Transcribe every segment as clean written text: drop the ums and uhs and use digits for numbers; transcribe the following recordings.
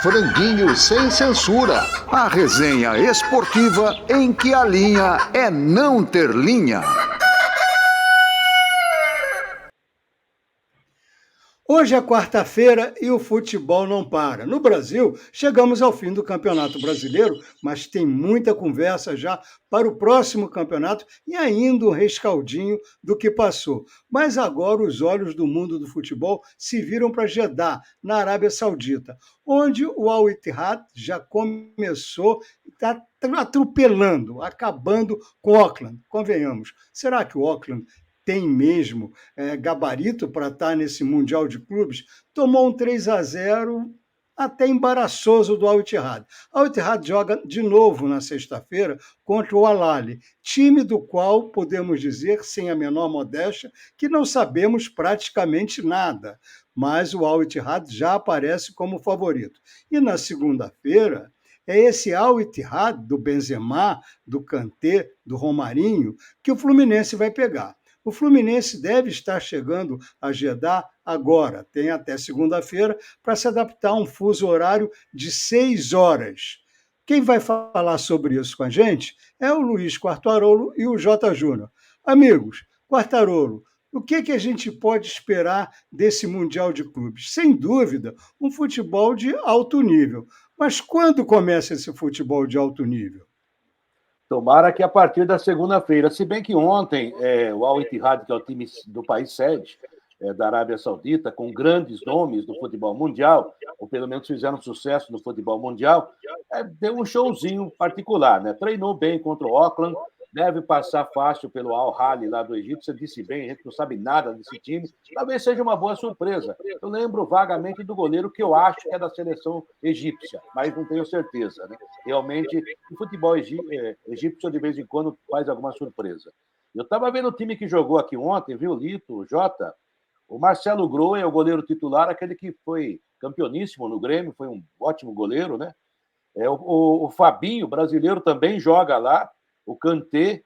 Franguinho sem censura. A resenha esportiva em que a linha é não ter linha. Hoje é quarta-feira e o futebol não para. No Brasil, chegamos ao fim do Campeonato Brasileiro, mas tem muita conversa já para o próximo campeonato e ainda um rescaldinho do que passou. Mas agora os olhos do mundo do futebol se viram para Jeddah, na Arábia Saudita, onde o Al Ittihad já começou e está atropelando, acabando com o Auckland. Convenhamos, será que o Auckland tem mesmo gabarito para estar nesse Mundial de Clubes? Tomou um 3-0 até embaraçoso do Al Ittihad. Al Ittihad joga de novo na sexta-feira contra o Al Ahly, time do qual podemos dizer, sem a menor modéstia, que não sabemos praticamente nada, mas o Al Ittihad já aparece como favorito. E na segunda-feira, é esse Al Ittihad do Benzema, do Kanté, do Romarinho, que o Fluminense vai pegar. O Fluminense deve estar chegando a Jeddah agora, tem até segunda-feira, para se adaptar a um fuso horário de 6 horas. Quem vai falar sobre isso com a gente é o Luiz Quartarolo e o Jota Júnior. Amigos, Quartarolo, o que a gente pode esperar desse Mundial de Clubes? Sem dúvida, um futebol de alto nível. Mas quando começa esse futebol de alto nível? Tomara que a partir da segunda-feira. Se bem que ontem o Al Ittihad, que é o time do país sede da Arábia Saudita, com grandes nomes do futebol mundial, ou pelo menos fizeram sucesso no futebol mundial, deu um showzinho particular, né? Treinou bem contra o Auckland, deve passar fácil pelo Al Ahly lá do Egito. Você disse bem, a gente não sabe nada desse time. Talvez seja uma boa surpresa. Eu lembro vagamente do goleiro que eu acho que é da seleção egípcia, mas não tenho certeza, né? Realmente, o futebol egípcio, de vez em quando, faz alguma surpresa. Eu estava vendo o time que jogou aqui ontem, viu, Lito, Jota? O Marcelo Groi é o goleiro titular, aquele que foi campeoníssimo no Grêmio, foi um ótimo goleiro, né? O Fabinho, brasileiro, também joga lá. O Kanté,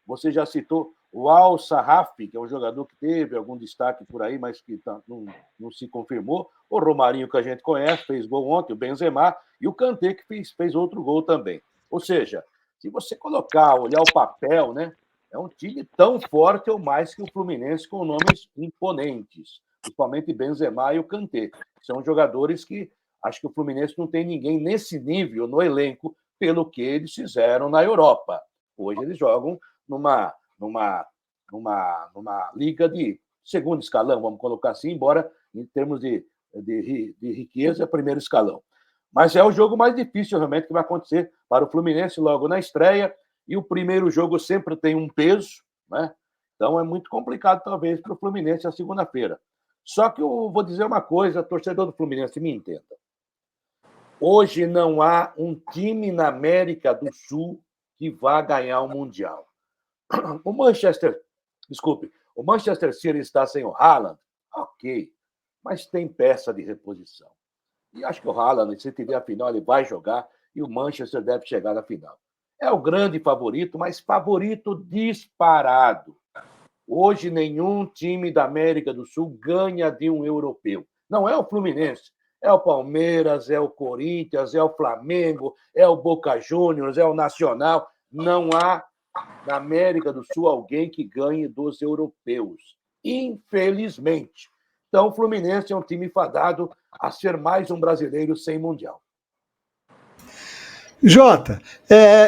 você já citou, o Al Sarrafi, que é um jogador que teve algum destaque por aí, mas que não se confirmou. O Romarinho, que a gente conhece, fez gol ontem, o Benzema, e o Kanté, que fez outro gol também. Ou seja, se você olhar o papel, né, é um time tão forte ou mais que o Fluminense, com nomes imponentes, principalmente Benzema e o Kanté. São jogadores que acho que o Fluminense não tem ninguém nesse nível no elenco, pelo que eles fizeram na Europa. Hoje eles jogam numa liga de segundo escalão, vamos colocar assim, embora em termos de riqueza, primeiro escalão. Mas é o jogo mais difícil, realmente, que vai acontecer para o Fluminense logo na estreia, e o primeiro jogo sempre tem um peso, né? Então é muito complicado, talvez, para o Fluminense a segunda-feira. Só que eu vou dizer uma coisa, torcedor do Fluminense, me entenda. Hoje não há um time na América do Sul que vá ganhar o Mundial. O Manchester City está sem o Haaland, ok, mas tem peça de reposição. E acho que o Haaland, se tiver a final, ele vai jogar e o Manchester deve chegar na final. É o grande favorito, mas favorito disparado. Hoje, nenhum time da América do Sul ganha de um europeu. Não é o Fluminense, é o Palmeiras, é o Corinthians, é o Flamengo, é o Boca Juniors, é o Nacional. Não há na América do Sul alguém que ganhe dos europeus, infelizmente. Então, o Fluminense é um time fadado a ser mais um brasileiro sem Mundial. Jota,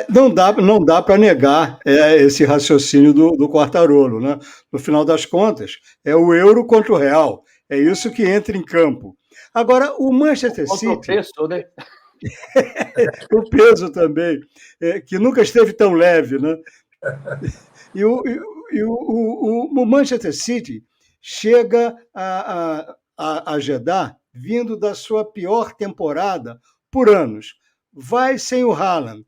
não dá para negar esse raciocínio do Quartarolo, né? No final das contas, é o euro contra o real. É isso que entra em campo. Agora, o Manchester City... O peso, né? O peso também, que nunca esteve tão leve, né? E o Manchester City chega a Jeddah vindo da sua pior temporada por anos. Vai sem o Haaland.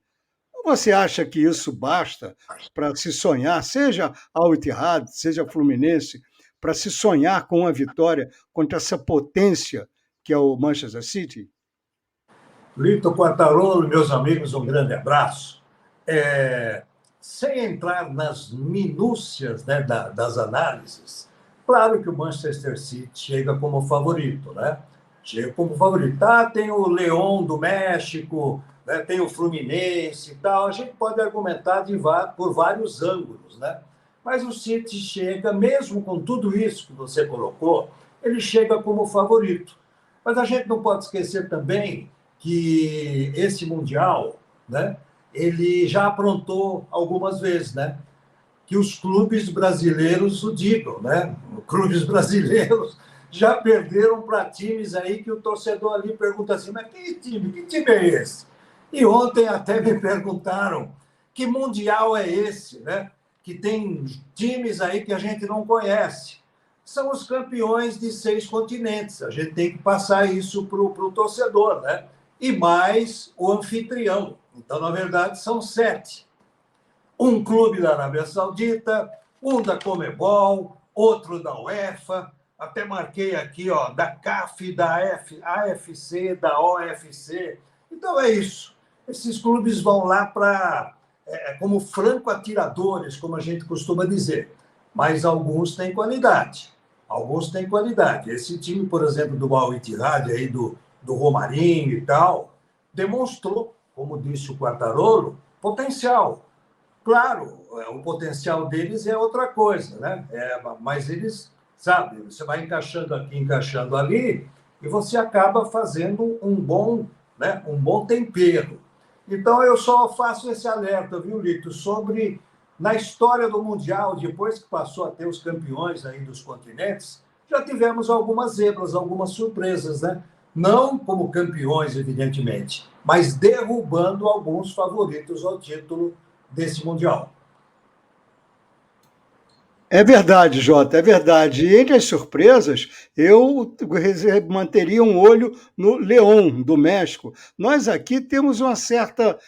Você acha que isso basta para se sonhar, seja Al Ittihad, seja Fluminense, para se sonhar com uma vitória contra essa potência que é o Manchester City? Lito Quartarolo, meus amigos, um grande abraço. Sem entrar nas minúcias, né, das análises, claro que o Manchester City chega como favorito, né? Chega como favorito. Tá, tem o León do México, né, tem o Fluminense e tal. A gente pode argumentar por vários ângulos, né? Mas o City chega, mesmo com tudo isso que você colocou, ele chega como favorito. Mas a gente não pode esquecer também que esse Mundial, né, ele já aprontou algumas vezes, né? Que os clubes brasileiros o digam, né? Clubes brasileiros já perderam para times aí que o torcedor ali pergunta assim, mas que time? Que time é esse? E ontem até me perguntaram que mundial é esse, né? Que tem times aí que a gente não conhece. São os campeões de 6 continentes. A gente tem que passar isso para o torcedor, né? E mais o anfitrião. Então, na verdade, são 7. Um clube da Arábia Saudita, um da Conmebol, outro da UEFA, até marquei aqui, ó, da CAF, da AFC, da OFC. Então é isso. Esses clubes vão lá para como franco-atiradores, como a gente costuma dizer. Mas alguns têm qualidade. Alguns têm qualidade. Esse time, por exemplo, do Al Ittihad, aí do Romarinho e tal, demonstrou, como disse o Quartarolo, potencial. Claro, o potencial deles é outra coisa, né? Mas eles, sabe, você vai encaixando aqui, encaixando ali, e você acaba fazendo um bom, né, um bom tempero. Então, eu só faço esse alerta, viu, Lito, sobre, na história do Mundial, depois que passou a ter os campeões aí dos continentes, já tivemos algumas zebras, algumas surpresas, né? Não como campeões, evidentemente, mas derrubando alguns favoritos ao título desse Mundial. É verdade, Jota, é verdade. E entre as surpresas, eu manteria um olho no León, do México. Nós aqui temos uma certa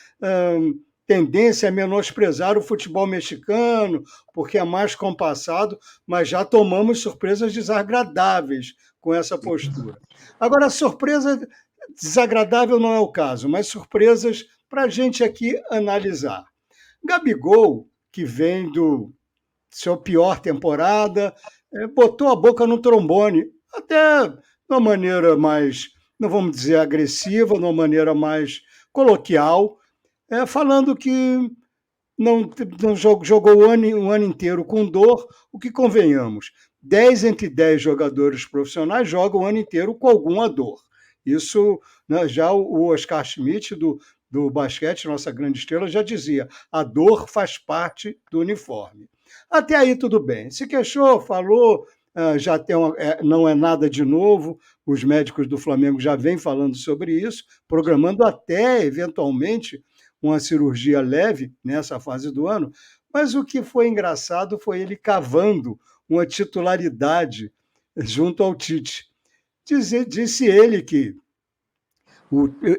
tendência a menosprezar o futebol mexicano, porque é mais compassado, mas já tomamos surpresas desagradáveis com essa postura. Agora, surpresa desagradável não é o caso, mas surpresas para a gente aqui analisar. Gabigol, que vem do sua pior temporada, botou a boca no trombone, até de uma maneira mais, não vamos dizer agressiva, de uma maneira mais coloquial, falando que não jogou o ano inteiro com dor, o que convenhamos, 10 entre 10 jogadores profissionais jogam o ano inteiro com alguma dor. Isso, né, já o Oscar Schmidt, do basquete, nossa grande estrela, já dizia, a dor faz parte do uniforme. Até aí tudo bem. Se queixou, falou, já tem não é nada de novo, os médicos do Flamengo já vêm falando sobre isso, programando até, eventualmente, uma cirurgia leve nessa fase do ano, mas o que foi engraçado foi ele cavando uma titularidade junto ao Tite. Disse ele que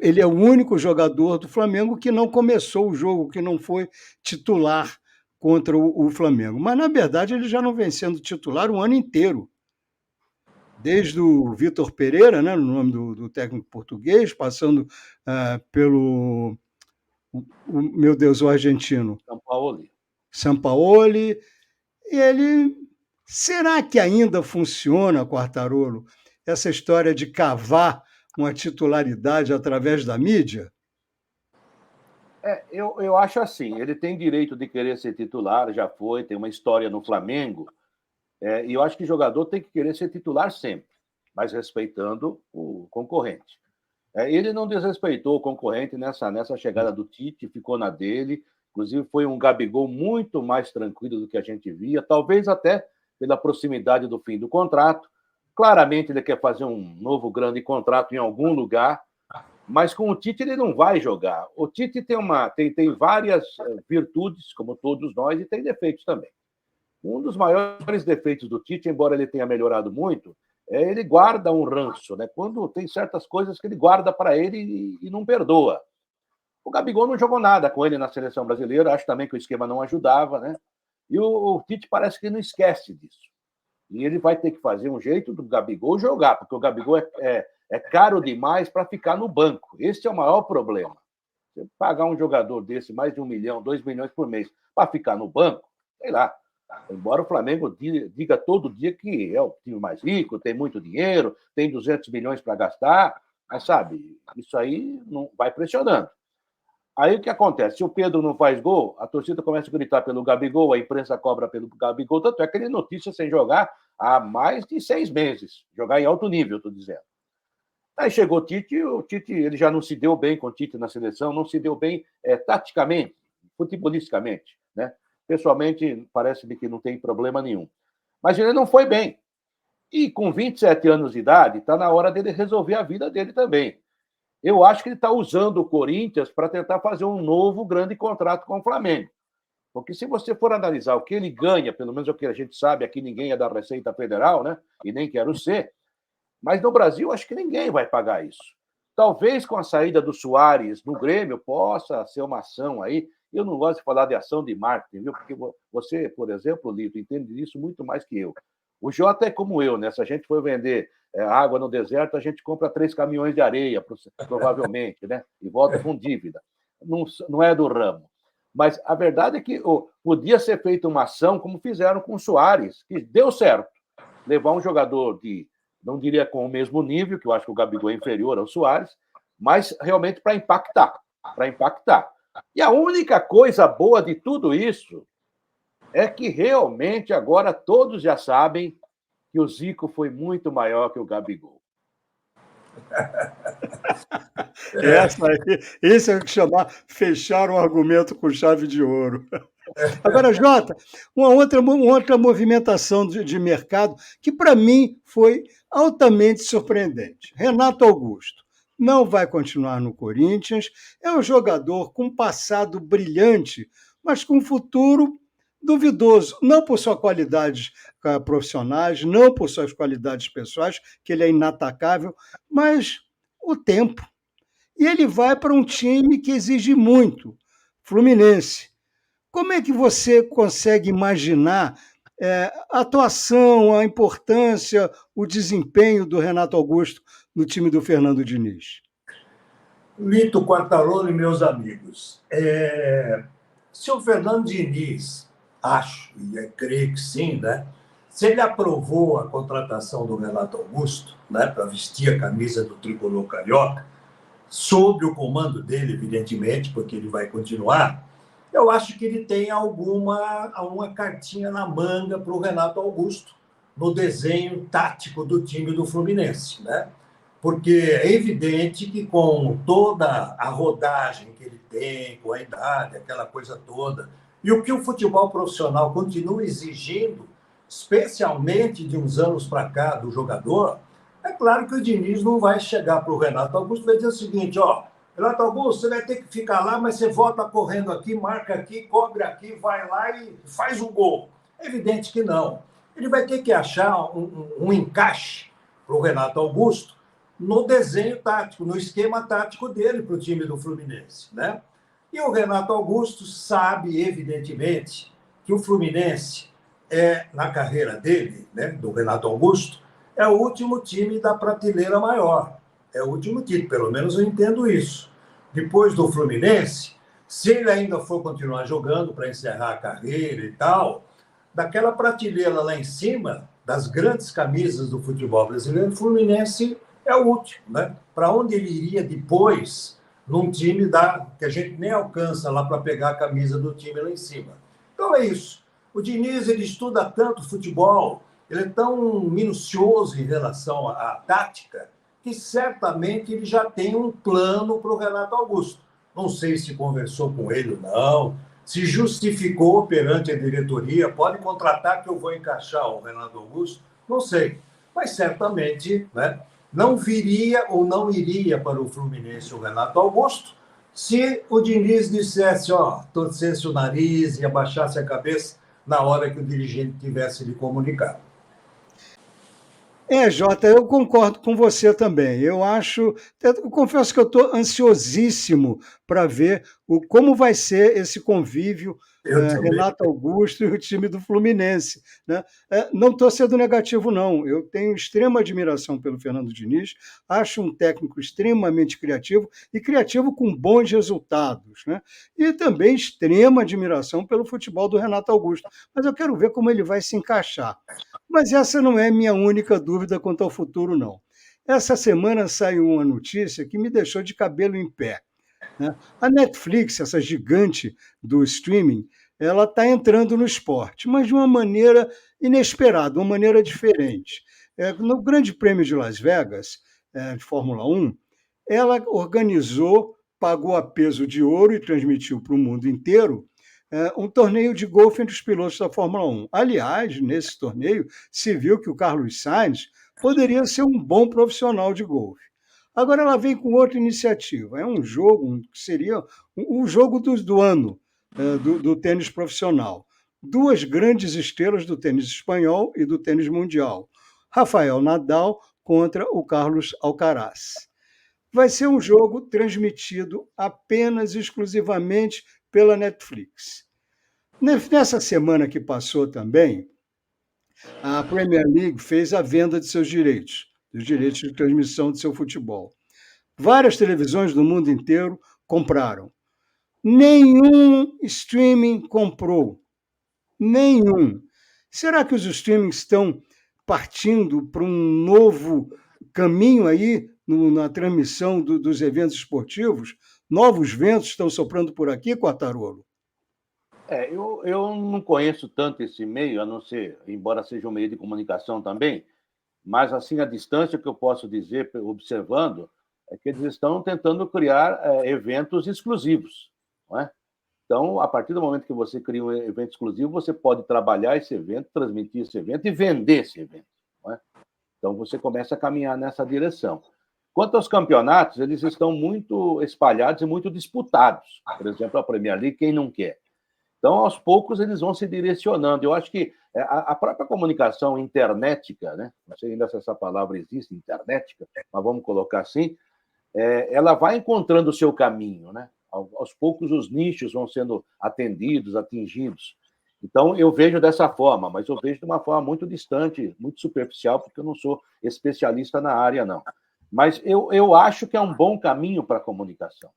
ele é o único jogador do Flamengo que não começou o jogo, que não foi titular contra o Flamengo. Mas, na verdade, ele já não vem sendo titular o ano inteiro. Desde o Vitor Pereira, né, no nome do técnico português, passando pelo, meu Deus, o argentino. Sampaoli. E ele... Será que ainda funciona, Quartarolo, essa história de cavar uma titularidade através da mídia? Eu acho assim, ele tem direito de querer ser titular, já foi, tem uma história no Flamengo, e eu acho que o jogador tem que querer ser titular sempre, mas respeitando o concorrente. Ele não desrespeitou o concorrente nessa chegada do Tite, ficou na dele, inclusive foi um Gabigol muito mais tranquilo do que a gente via, talvez até pela proximidade do fim do contrato. Claramente ele quer fazer um novo grande contrato em algum lugar, mas com o Tite ele não vai jogar. O Tite tem várias virtudes, como todos nós, e tem defeitos também. Um dos maiores defeitos do Tite, embora ele tenha melhorado muito, ele guarda um ranço, né? Quando tem certas coisas que ele guarda para ele e não perdoa. O Gabigol não jogou nada com ele na seleção brasileira, acho também que o esquema não ajudava, né? E o Tite parece que não esquece disso. E ele vai ter que fazer um jeito do Gabigol jogar, porque o Gabigol é caro demais para ficar no banco. Esse é o maior problema. Você pagar um jogador desse mais de 1 milhão, 2 milhões por mês para ficar no banco, sei lá, Embora o Flamengo diga todo dia que é o time mais rico, tem muito dinheiro, tem 200 milhões para gastar, mas, sabe, isso aí não vai pressionando. Aí o que acontece? Se o Pedro não faz gol, a torcida começa a gritar pelo Gabigol, a imprensa cobra pelo Gabigol, tanto é que ele notícia sem jogar há mais de 6 meses, jogar em alto nível, estou dizendo. Aí chegou o Tite ele já não se deu bem com o Tite na seleção, não se deu bem taticamente, futebolisticamente, né? Pessoalmente, parece-me que não tem problema nenhum. Mas ele não foi bem. E com 27 anos de idade, está na hora dele resolver a vida dele também. Eu acho que ele está usando o Corinthians para tentar fazer um novo grande contrato com o Flamengo. Porque se você for analisar o que ele ganha, pelo menos é o que a gente sabe, aqui ninguém é da Receita Federal, né? E nem quero ser, mas no Brasil acho que ninguém vai pagar isso. Talvez com a saída do Suárez no Grêmio possa ser uma ação aí. Eu não gosto de falar de ação de marketing, viu? Porque você, por exemplo, Lito, entende disso muito mais que eu. O Jota é como eu, né? Se a gente for vender água no deserto, a gente compra 3 caminhões de areia, provavelmente, né? E volta com dívida. Não é do ramo. Mas a verdade é que podia ser feita uma ação como fizeram com o Suárez, que deu certo. Levar um jogador de, não diria com o mesmo nível, que eu acho que o Gabigol é inferior ao Suárez, mas realmente para impactar. E a única coisa boa de tudo isso é que realmente agora todos já sabem que o Zico foi muito maior que o Gabigol. Esse é o que chamar fechar um argumento com chave de ouro. Agora, Jota, uma outra movimentação de mercado que, para mim, foi altamente surpreendente. Renato Augusto não vai continuar no Corinthians, é um jogador com um passado brilhante, mas com um futuro duvidoso, não por suas qualidades profissionais, não por suas qualidades pessoais, que ele é inatacável, mas o tempo. E ele vai para um time que exige muito, Fluminense. Como é que você consegue imaginar a atuação, a importância, o desempenho do Renato Augusto no time do Fernando Diniz? Lito Quartarolo e meus amigos, se o Fernando Diniz, acho, e creio que sim, né? Se ele aprovou a contratação do Renato Augusto, né, para vestir a camisa do tricolor carioca, sob o comando dele, evidentemente, porque ele vai continuar, eu acho que ele tem uma cartinha na manga para o Renato Augusto no desenho tático do time do Fluminense, né? Porque é evidente que com toda a rodagem que ele tem, com a idade, aquela coisa toda, e o que o futebol profissional continua exigindo, especialmente de uns anos para cá, do jogador, é claro que o Diniz não vai chegar para o Renato Augusto e vai dizer o seguinte, Renato Augusto, você vai ter que ficar lá, mas você volta correndo aqui, marca aqui, cobre aqui, vai lá e faz um gol. É evidente que não. Ele vai ter que achar um encaixe para o Renato Augusto no desenho tático, no esquema tático dele para o time do Fluminense, né? E o Renato Augusto sabe, evidentemente, que o Fluminense na carreira dele, né, do Renato Augusto, é o último time da prateleira maior. É o último time, pelo menos eu entendo isso. Depois do Fluminense, se ele ainda for continuar jogando para encerrar a carreira e tal, daquela prateleira lá em cima, das grandes camisas do futebol brasileiro, o Fluminense é o último, né? Para onde ele iria depois, num time que a gente nem alcança lá para pegar a camisa do time lá em cima. Então é isso. O Diniz, ele estuda tanto futebol, ele é tão minucioso em relação à tática, que certamente ele já tem um plano para o Renato Augusto. Não sei se conversou com ele ou não, se justificou perante a diretoria, pode contratar que eu vou encaixar o Renato Augusto, não sei. Mas certamente, né, não viria ou não iria para o Fluminense o Renato Augusto se o Diniz dissesse, torcesse o nariz e abaixasse a cabeça na hora que o dirigente tivesse de comunicar. Jota, eu concordo com você também. Eu confesso que eu estou ansiosíssimo para ver como vai ser esse convívio Eu também. Renato Augusto e o time do Fluminense, né? Não estou sendo negativo, não. Eu tenho extrema admiração pelo Fernando Diniz, acho um técnico extremamente criativo e criativo com bons resultados, né? E também extrema admiração pelo futebol do Renato Augusto. Mas eu quero ver como ele vai se encaixar. Mas essa não é minha única dúvida quanto ao futuro, não. Essa semana saiu uma notícia que me deixou de cabelo em pé, né? A Netflix, essa gigante do streaming, ela está entrando no esporte, mas de uma maneira inesperada, uma maneira diferente. No Grande Prêmio de Las Vegas, de Fórmula 1, ela organizou, pagou a peso de ouro e transmitiu para o mundo inteiro um torneio de golfe entre os pilotos da Fórmula 1. Aliás, nesse torneio, se viu que o Carlos Sainz poderia ser um bom profissional de golfe. Agora ela vem com outra iniciativa. É um jogo que seria o jogo do ano do tênis profissional. Duas grandes estrelas do tênis espanhol e do tênis mundial. Rafael Nadal contra o Carlos Alcaraz. Vai ser um jogo transmitido apenas, exclusivamente pela Netflix. Nessa semana que passou também, a Premier League fez a venda de seus direitos, dos direitos de transmissão de seu futebol. Várias televisões do mundo inteiro compraram. Nenhum streaming comprou. Nenhum. Será que os streamings estão partindo para um novo caminho aí na transmissão dos eventos esportivos? Novos ventos estão soprando por aqui, Quartarolo? Eu não conheço tanto esse meio, a não ser, embora seja um meio de comunicação também, mas assim, a distância que eu posso dizer, observando, é que eles estão tentando criar eventos exclusivos, não é? Então, a partir do momento que você cria um evento exclusivo, você pode trabalhar esse evento, transmitir esse evento e vender esse evento, não é? Então, você começa a caminhar nessa direção. Quanto aos campeonatos, eles estão muito espalhados e muito disputados. Por exemplo, a Premier League, quem não quer? Então, aos poucos, eles vão se direcionando. Eu acho que a própria comunicação internética, né? Não sei ainda se essa palavra existe, internética, mas vamos colocar assim, ela vai encontrando o seu caminho, né? Aos poucos, os nichos vão sendo atendidos, atingidos. Então, eu vejo dessa forma, mas eu vejo de uma forma muito distante, muito superficial, porque eu não sou especialista na área, não. Mas eu acho que é um bom caminho para a comunicação.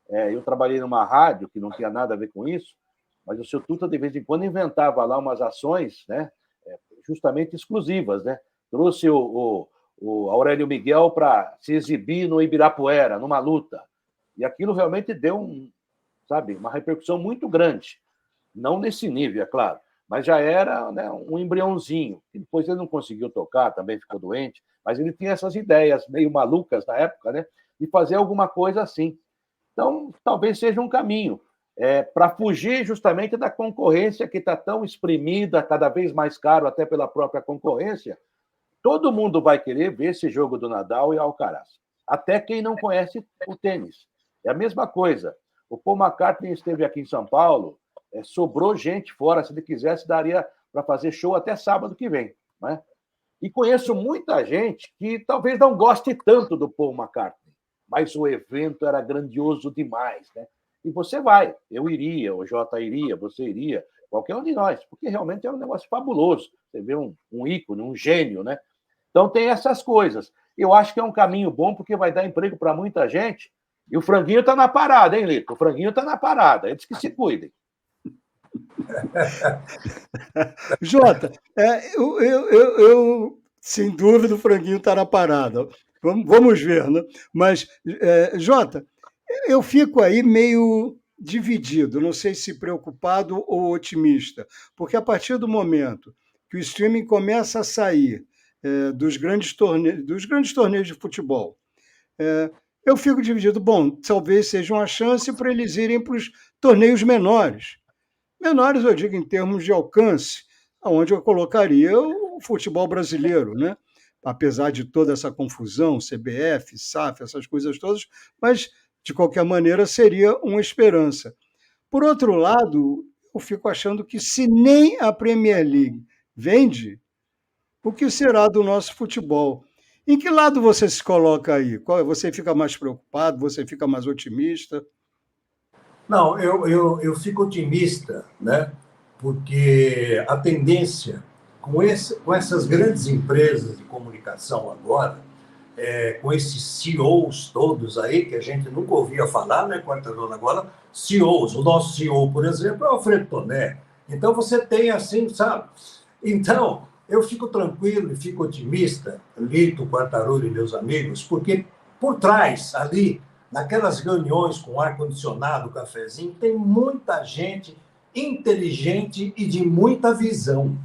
Eu trabalhei numa rádio que não tinha nada a ver com isso, mas o seu Tuta, de vez em quando, inventava lá umas ações, né, justamente exclusivas, né? Trouxe o Aurélio Miguel para se exibir no Ibirapuera, numa luta. E aquilo realmente deu uma repercussão muito grande. Não nesse nível, é claro, mas já era, né, um embriãozinho. E depois ele não conseguiu tocar, também ficou doente, mas ele tinha essas ideias meio malucas na época, né, de fazer alguma coisa assim. Então, talvez seja um caminho para fugir justamente da concorrência que está tão exprimida, cada vez mais caro até pela própria concorrência. Todo mundo vai querer ver esse jogo do Nadal e Alcaraz. Até quem não conhece o tênis. É a mesma coisa. O Paul McCartney esteve aqui em São Paulo, sobrou gente fora. Se ele quisesse, daria para fazer show até sábado que vem. Né? E conheço muita gente que talvez não goste tanto do Paul McCartney, mas o evento era grandioso demais. Né? E você vai. Eu iria, o Jota iria, você iria, qualquer um de nós, porque realmente é um negócio fabuloso. Você vê um ícone, um gênio, né? Então, tem essas coisas. Eu acho que é um caminho bom, porque vai dar emprego para muita gente. E o franguinho está na parada, hein, Lito? O franguinho está na parada. Eles que se cuidem. Jota, sem dúvida, o franguinho está na parada. Vamos ver, né? Mas, Jota, eu fico aí meio dividido, não sei se preocupado ou otimista, porque a partir do momento que o streaming começa a sair dos grandes torneios de futebol, eu fico dividido. Bom, talvez seja uma chance para eles irem para os torneios menores. Menores, eu digo, em termos de alcance, aonde eu colocaria o futebol brasileiro, né? Apesar de toda essa confusão, CBF, SAF, essas coisas todas, mas, de qualquer maneira, seria uma esperança. Por outro lado, eu fico achando que se nem a Premier League vende, o que será do nosso futebol. Em que lado você se coloca aí? Você fica mais preocupado? Você fica mais otimista? Não, eu fico otimista, né? Porque a tendência, com essas grandes empresas de comunicação agora, com esses CEOs todos aí, que a gente nunca ouvia falar, né, Quartarolo? Agora, CEOs. O nosso CEO, por exemplo, é o Alfredo Toné. Então, você tem assim, sabe? Então, eu fico tranquilo e fico otimista, Lito, Quartarolo e meus amigos, porque por trás, ali, naquelas reuniões com ar-condicionado, cafezinho, tem muita gente inteligente e de muita visão.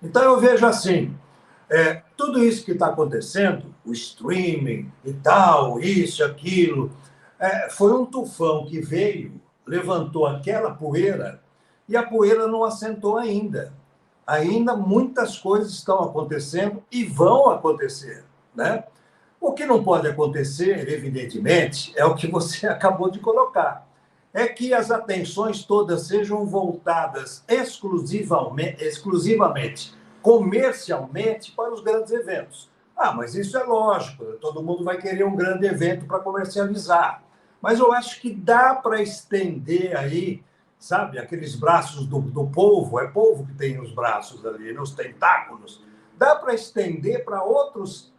Então, eu vejo assim, tudo isso que está acontecendo, o streaming e tal, isso, aquilo, foi um tufão que veio, levantou aquela poeira e a poeira não assentou ainda. Ainda muitas coisas estão acontecendo e vão acontecer, né? O que não pode acontecer, evidentemente, é o que você acabou de colocar. É que as atenções todas sejam voltadas exclusivamente, comercialmente, para os grandes eventos. Ah, mas isso é lógico, todo mundo vai querer um grande evento para comercializar. Mas eu acho que dá para estender aí, sabe, aqueles braços do polvo, é polvo que tem os braços ali, nos tentáculos, dá para estender para outros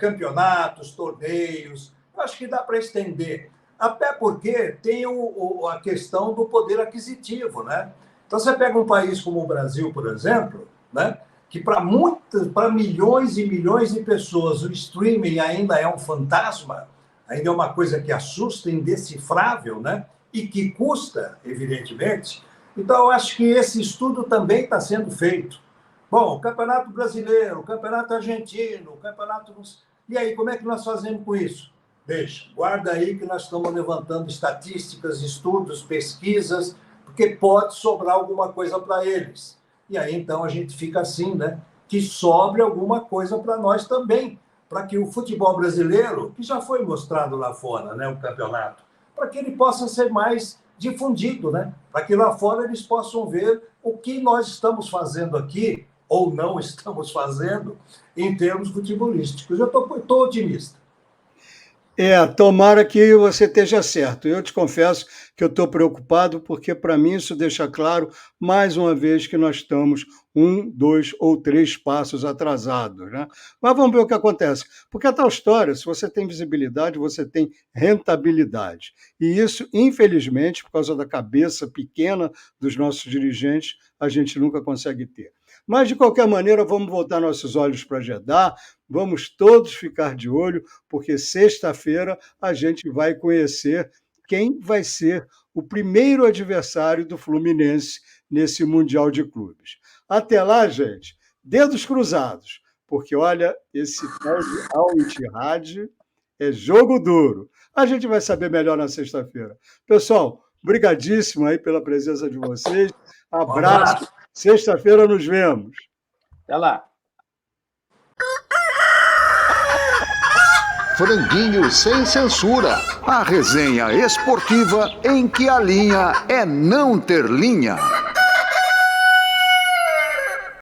campeonatos, torneios, eu acho que dá para estender. Até porque tem a questão do poder aquisitivo, né? Então, você pega um país como o Brasil, por exemplo, né, que para milhões e milhões de pessoas o streaming ainda é um fantasma, ainda é uma coisa que assusta, indecifrável, né? E que custa, evidentemente. Então, eu acho que esse estudo também está sendo feito. Bom, o Campeonato Brasileiro, o Campeonato Argentino, o Campeonato... E aí, como é que nós fazemos com isso? Deixa, guarda aí que nós estamos levantando estatísticas, estudos, pesquisas, porque pode sobrar alguma coisa para eles. E aí, então, a gente fica assim, né? Que sobre alguma coisa para nós também, para que o futebol brasileiro, que já foi mostrado lá fora, né, o campeonato, para que ele possa ser mais difundido, né? Para que lá fora eles possam ver o que nós estamos fazendo aqui, ou não estamos fazendo, em termos futebolísticos. Eu estou otimista. Tomara que você esteja certo. Eu te confesso que eu estou preocupado, porque para mim isso deixa claro, mais uma vez, que nós estamos 1, 2 ou 3 passos atrasados, né? Mas vamos ver o que acontece. Porque a tal história, se você tem visibilidade, você tem rentabilidade. E isso, infelizmente, por causa da cabeça pequena dos nossos dirigentes, a gente nunca consegue ter. Mas, de qualquer maneira, vamos voltar nossos olhos para Jeddah, vamos todos ficar de olho, porque sexta-feira a gente vai conhecer quem vai ser o primeiro adversário do Fluminense nesse Mundial de Clubes. Até lá, gente, dedos cruzados, porque, olha, esse tal de Al Ittihad é jogo duro. A gente vai saber melhor na sexta-feira. Pessoal, brigadíssimo aí pela presença de vocês. Abraço. Sexta-feira nos vemos. Até lá. Franguinho sem censura. A resenha esportiva em que a linha é não ter linha.